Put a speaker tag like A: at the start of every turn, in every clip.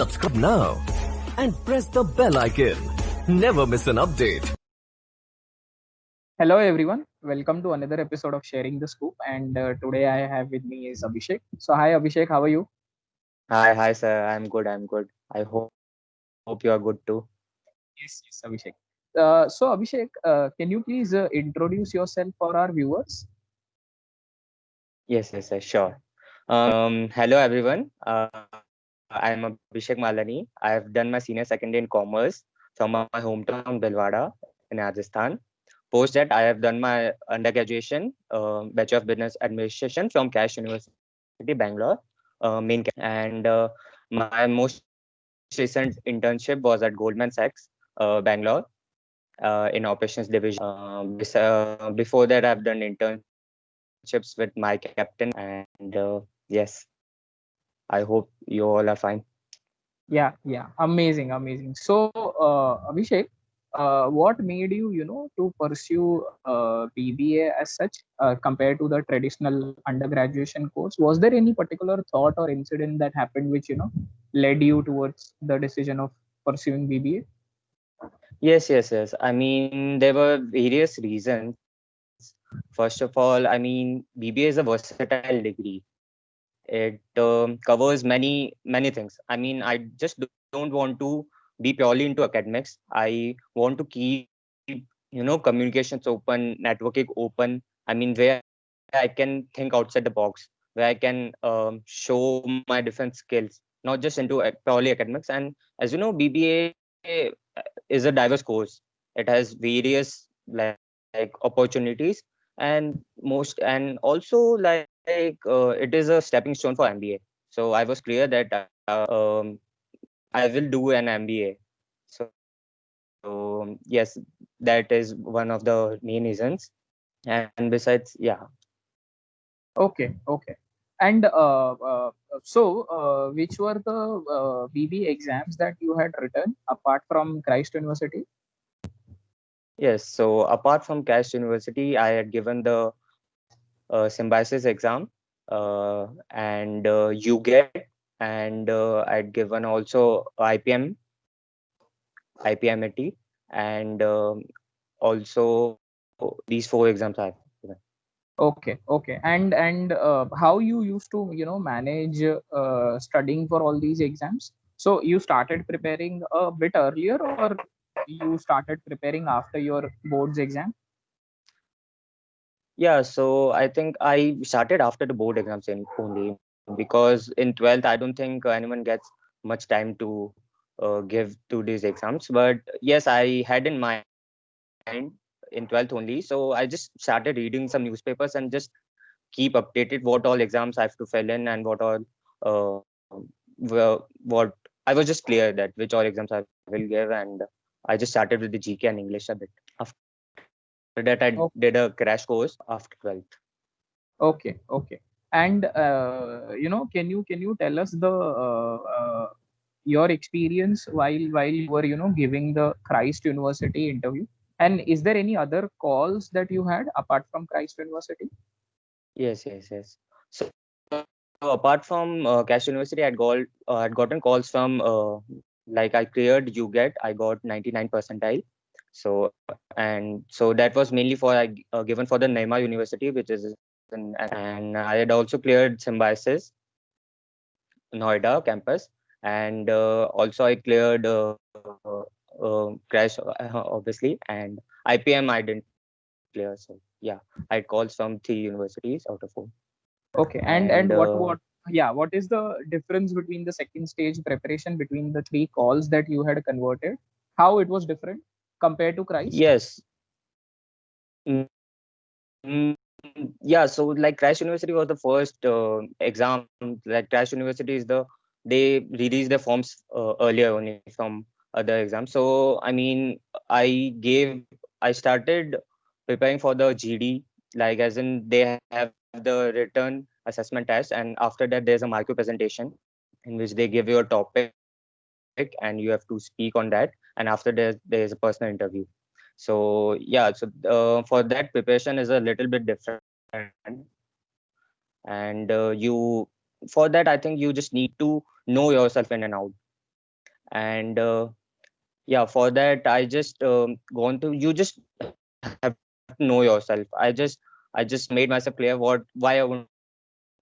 A: Subscribe now and press the bell icon. Never miss an update.
B: Hello everyone, welcome to another episode of Sharing the Scoop. And today I have with me is Abhishek. So hi Abhishek, how are you?
C: Hi, sir. I'm good. I'm good. I hope you are good too.
B: Yes, Abhishek. So Abhishek, can you please introduce yourself for our viewers?
C: Yes, sure. Hello everyone. I'm Abhishek Malani. I have done my senior secondary in commerce from my hometown Bhilwara in Rajasthan. Post that, I have done my undergraduation, Bachelor of Business Administration from Cash University, Bangalore, and my most recent internship was at Goldman Sachs, Bangalore, in operations division. Before that, I've done internships with my captain, and yes, I hope you all are fine.
B: Yeah, amazing. So Abhishek, what made you, to pursue BBA as such compared to the traditional undergraduation course? Was there any particular thought or incident that happened which, led you towards the decision of pursuing BBA?
C: Yes. I mean, there were various reasons. First of all, I mean, BBA is a versatile degree. It covers many things. I mean, I just don't want to be purely into academics. I want to keep, communications open, networking open. I mean, where I can think outside the box, where I can show my different skills, not just into purely academics. And as you know, BBA is a diverse course. It has various like opportunities, and it is a stepping stone for MBA. So I was clear that I will do an MBA. So yes, that is one of the main reasons. And besides, yeah.
B: Okay. And which were the BB exams that you had written apart from Christ University?
C: Yes, so apart from Cash University, I had given the Symbiosis exam, and UGET, and I'd given also IPMAT, and also these four exams I've given.
B: Okay. And how you used to, manage studying for all these exams? So you started preparing a bit earlier, or you started preparing after your boards exam?
C: Yeah, so I think I started after the board exams only, because in 12th, I don't think anyone gets much time to give to these exams. But yes, I had in mind in 12th only. So I just started reading some newspapers and just keep updated what all exams I have to fill in and what all, uh, what I was just clear that which all exams I will give. And I just started with the GK and English a bit. After that, I did a crash course after 12th.
B: Okay. And can you tell us the your experience while you were giving the Christ University interview? And is there any other calls that you had apart from Christ University?
C: Yes. So apart from Cash University, I'd gotten calls from like I cleared UGET. I got 99 percentile. So that was mainly for given for the Nema University, which is and I had also cleared Symbiosis, Noida campus, and also I cleared Crash, obviously, and IPM I didn't clear. So yeah, I had calls from three universities out of four.
B: Okay. and
C: And
B: and what is the difference between the second stage preparation between the three calls that you had converted? How it was different compared to Christ?
C: yes, yeah. So like Crash University was the first exam. Like Crash University is they release the forms earlier only from other exams. So I mean, I started preparing for the GD, like as in they have the written assessment test, and after that there's a micro presentation in which they give you a topic and you have to speak on that, and after there's a personal interview. So yeah, so for that preparation is a little bit different, and you for that I think you just need to know yourself in and out. And yeah, for that I just gone to, you just have to know yourself. I just made myself clear why I want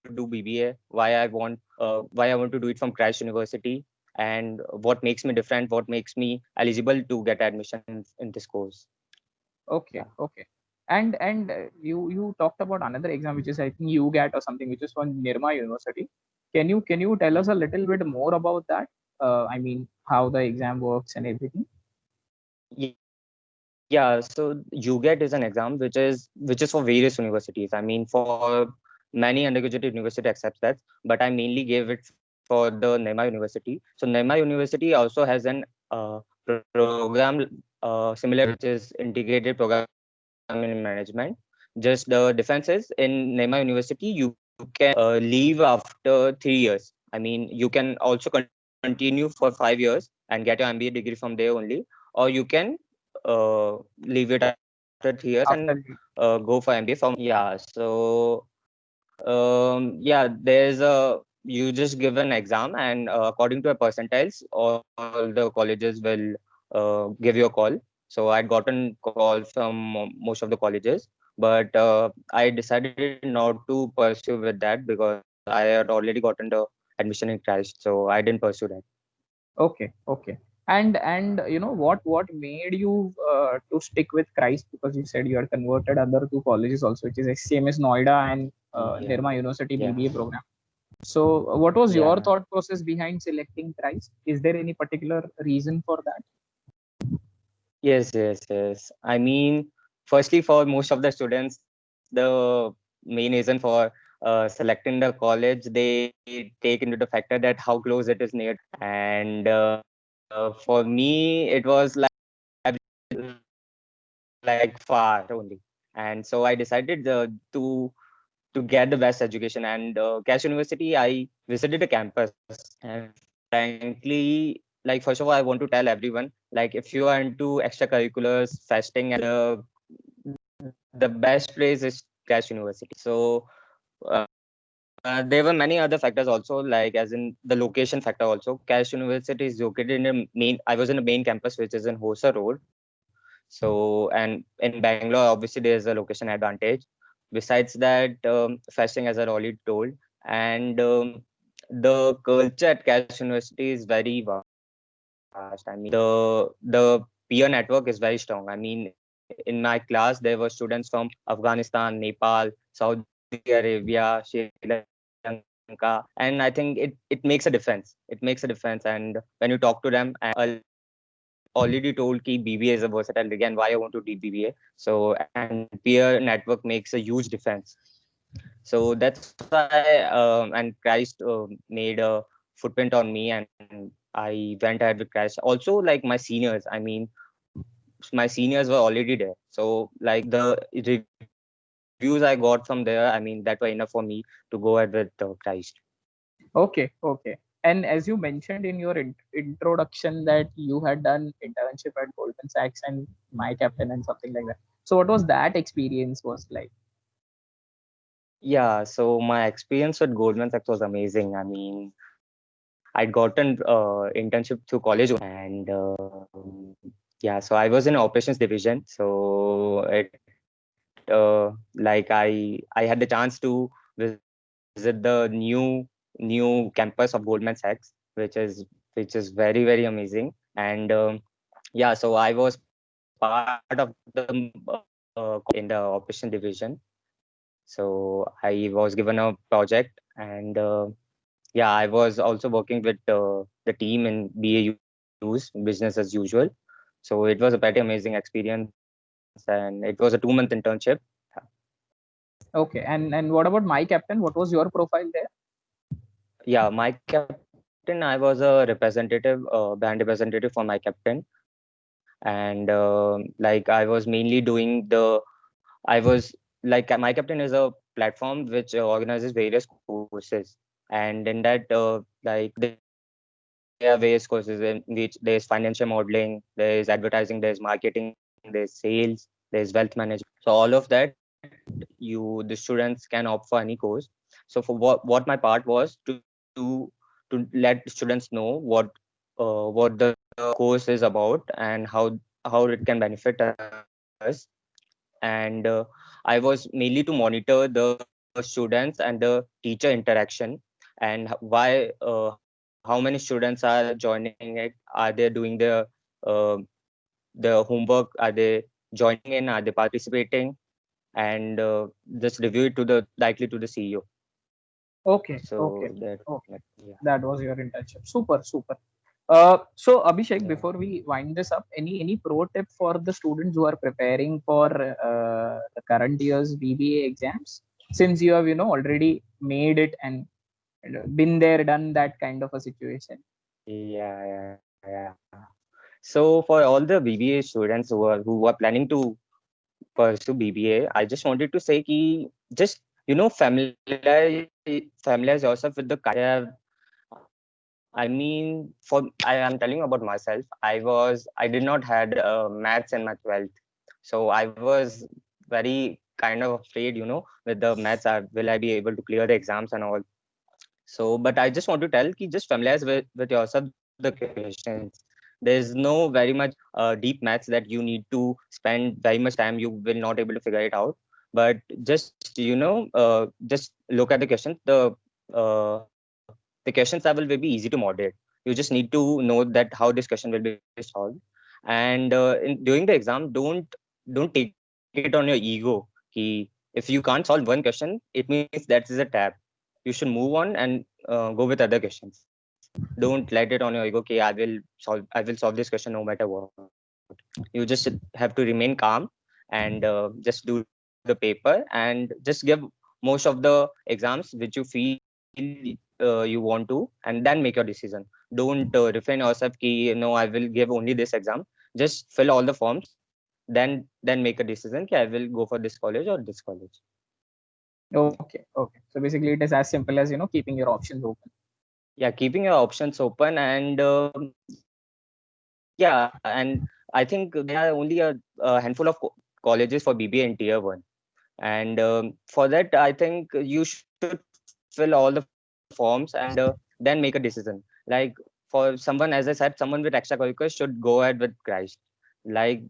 C: to do BBA, why I want to do it from Christ University, and what makes me different, what makes me eligible to get admission in this course.
B: Okay,
C: Yeah.
B: okay. And you talked about another exam which is I think UGAT or something which is from Nirma University. Can you tell us a little bit more about that? I mean how the exam works and everything.
C: Yeah, so UGAT is an exam which is for various universities. I mean, for many undergraduate university accepts that, but I mainly gave it for the NEMA University. So NEMA University also has an program similar, which is integrated programming management. Just the difference is in NEMA University you can leave after 3 years. I mean, you can also continue for 5 years and get your MBA degree from there only, or you can leave it after 3 years and
B: After
C: go for MBA from. Yeah, so yeah, you just give an exam, and according to a percentiles, all the colleges will give you a call. So I'd gotten calls from most of the colleges, but I decided not to pursue with that because I had already gotten the admission in Christ, so I didn't pursue that.
B: Okay, okay. And you know what made you to stick with Christ, because you said you are converted other two colleges also, which is same as Noida and
C: Yeah,
B: Nirma University
C: yeah,
B: BBA program. So what was your
C: yeah.
B: thought process behind selecting Christ? Is there any particular reason for that?
C: Yes, yes, yes. I mean, firstly, for most of the students, the main reason for selecting the college, they take into the factor that how close it is near. And for me, it was like far only. And so I decided to get the best education. And Cash University, I visited the campus. And frankly, like, first of all, I want to tell everyone, like, if you are into extracurriculars, fasting, the best place is Cash University. So there were many other factors also, like as in the location factor also. Cash University is located in a main. I was in the main campus, which is in Hosa Road. So, and in Bangalore, obviously, there's a location advantage. Besides that, fasting, as I already told, and the culture at Cash University is very vast. I mean, the peer network is very strong. I mean, in my class, there were students from Afghanistan, Nepal, Saudi Arabia, Sri Lanka, and I think it makes a difference. It makes a difference. And when you talk to them, and already told ki BBA is a versatile degree and why I want to do BBA. So, and peer network makes a huge difference. So that's why, and Christ made a footprint on me, and I went ahead with Christ. Also, like my seniors, I mean, my seniors were already there. So, like the reviews I got from there, I mean, that were enough for me to go ahead with Christ.
B: Okay, okay. And as you mentioned in your introduction that you had done internship at Goldman Sachs and My Captain and something like that. So what was that experience was like?
C: Yeah, so my experience with Goldman Sachs was amazing. I mean, I'd gotten internship through college only, and yeah, so I was in operations division. So like I had the chance to visit the new campus of Goldman Sachs, which is very very amazing. And yeah, so I was part of the in the operation division. So I was given a project, and yeah, I was also working with the team in BAU's business as usual. So it was a pretty amazing experience, and it was a 2-month internship.
B: Okay. And what about My Captain? What was your profile there?
C: Yeah, my captain, I was a representative, brand representative for my captain. And like I was mainly doing I was like my captain is a platform which organizes various courses. And in that, like there are various courses in which there's financial modeling, there's advertising, there's marketing, there's sales, there's wealth management. So all of that, the students can opt for any course. So for what my part was to let students know what what the course is about and how it can benefit us. And I was mainly to monitor the students and the teacher interaction, and how many students are joining it, are they doing uh, the homework, are they joining in, are they participating, and just review it to the likely to the CEO.
B: Okay,
C: So
B: okay,
C: that,
B: okay.
C: yeah,
B: That was your internship. Super, super. So Abhishek,
C: yeah.
B: before we wind this up, any pro tip for the students who are preparing for the current year's BBA exams? Since you have, already made it and been there, done that kind of a situation.
C: Yeah. So for all the BBA students who are planning to pursue BBA, I just wanted to say ki just familiarize yourself with the I mean, I am telling you about myself. I did not had maths in my 12th, so I was very kind of afraid, with the maths. Will I be able to clear the exams and all? So, but I just want to tell ki just familiarize with yourself the questions. There's no very much deep maths that you need to spend very much time. You will not able to figure it out. But just just look at the questions. The questions level will be easy to moderate. You just need to know that how this question will be solved. And during the exam, don't take it on your ego. Ki if you can't solve one question, it means that is a tab. You should move on and go with other questions. Don't let it on your ego. Okay, I will solve this question no matter what. You just have to remain calm and just do the paper and just give most of the exams which you feel you want to, and then make your decision. Don't refrain yourself ki no, I will give only this exam. Just fill all the forms, then make a decision ki I will go for this college or this college.
B: Okay, okay. So basically, it is as simple as keeping your options open.
C: Yeah, keeping your options open, and yeah, and I think there are only a handful of colleges for BBA in tier 1, and for that I think you should fill all the forms and then make a decision. Like for someone, as I said, someone with extracurriculars should go ahead with Christ. Like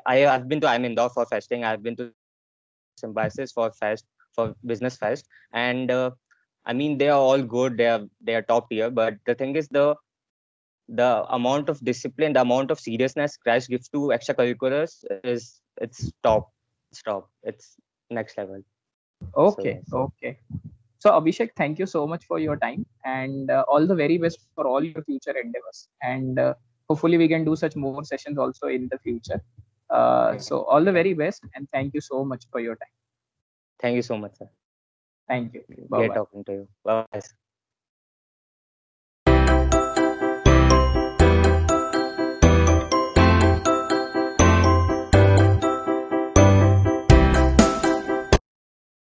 C: I've been to IIM Indore for festing, I've been to Symbiosis for business fest, and I mean they are all good, they are top tier, but the thing is the amount of discipline, the amount of seriousness Crash gives to extracurriculars is it's next level. So
B: Okay,
C: yes,
B: okay. So Abhishek, thank you so much for your time and all the very best for all your future endeavors. And hopefully we can do such more sessions also in the future. So all the
C: yeah.
B: very best and thank you so much for your time.
C: Thank you so much, sir.
B: Thank you. Bye
C: Great
B: bye.
C: talking to you. Bye.